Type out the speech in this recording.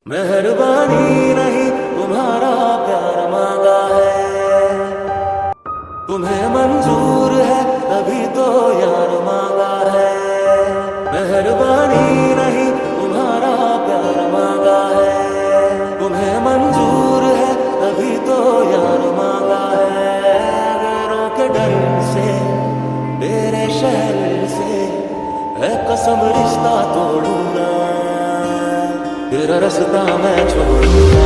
मेहरबानी नहीं तुम्हारा प्यार मांगा है, तुम्हें मंजूर है तभी तो यार मांगा है। मेहरबानी नहीं तुम्हारा प्यार मांगा है, तुम्हें मंजूर है तभी तो यार मांगा है। गैरों के डर से तेरे शहर से है कसम रिश्ता तोड़ूंगा, तेरा रास्ता मैं छोड़ूंगा।